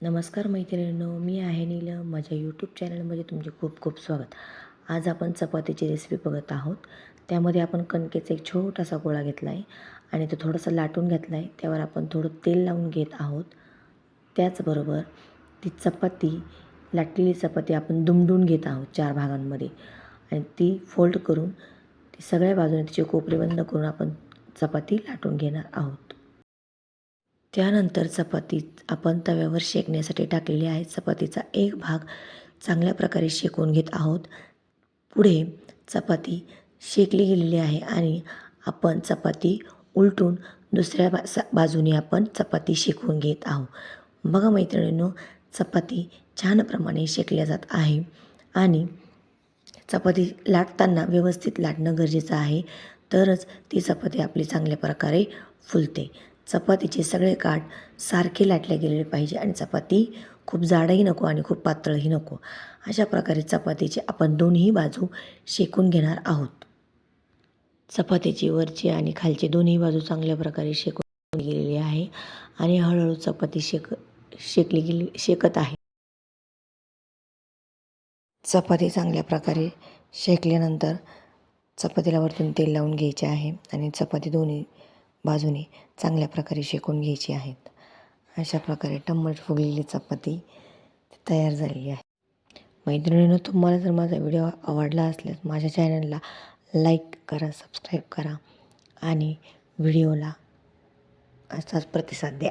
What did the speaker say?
नमस्कार मैत्रिणींनो, मी आहे नीलम. माझ्या यूट्यूब चॅनलमध्ये तुमचे खूप खूप स्वागत. आज आपण चपातीची रेसिपी बघत आहोत. त्यामध्ये आपण कणकेचा एक छोटासा गोळा घेतला आहे आणि तो थोडासा लाटून घेतला आहे. त्यावर आपण थोडं तेल लावून घेत आहोत. त्याचबरोबर ती चपाती, लाटलेली चपाती आपण दुमडून घेत आहोत 4 भागांमध्ये आणि ती फोल्ड करून ती सगळ्या बाजूने तिचे कोपरे बंद करून आपण चपाती लाटून घेणार आहोत. त्यानंतर चपाती आपण तव्यावर शेकण्यासाठी टाकलेली आहे. चपातीचा एक भाग चांगल्या प्रकारे शेकून घेत आहोत. पुढे चपाती शेकली गेलेली आहे आणि आपण चपाती उलटून दुसऱ्या बाजूने आपण चपाती शेकून घेत आहोत. बघा मैत्रिणींनो, चपाती छान प्रमाणे शेकल्या जात आहे आणि चपाती लाटताना व्यवस्थित लाटणं गरजेचं आहे, तरच ती चपाती आपली चांगल्या प्रकारे फुलते. चपातीचे सगळे काठ सारखे लाटले गेलेले पाहिजे आणि चपाती खूप जाडही नको आणि खूप पातळही नको. अशा प्रकारे चपातीचे आपण दोन्ही बाजू शेकून घेणार आहोत. चपातीची वरची आणि खालची दोन्ही बाजू चांगल्या प्रकारे शेकून गेलेली आहे आणि हळूहळू चपाती शेकत आहे. चपाती चांगल्या प्रकारे शेकल्यानंतर चपातीला वरतून तेल लावून घ्यायचे आहे आणि चपाती दोन्ही बाजूने चांगल्या प्रकारे शेकून घ्यायची आहेत. अशा प्रकारे टम्मट फुगलेली चपाती तयार झालेली आहे. मैत्रिणींनो, तुम्हाला जर माझा व्हिडिओ आवडला असल्यास माझ्या चॅनलला लाईक करा, सबस्क्राईब करा आणि व्हिडिओला असाच प्रतिसाद द्या.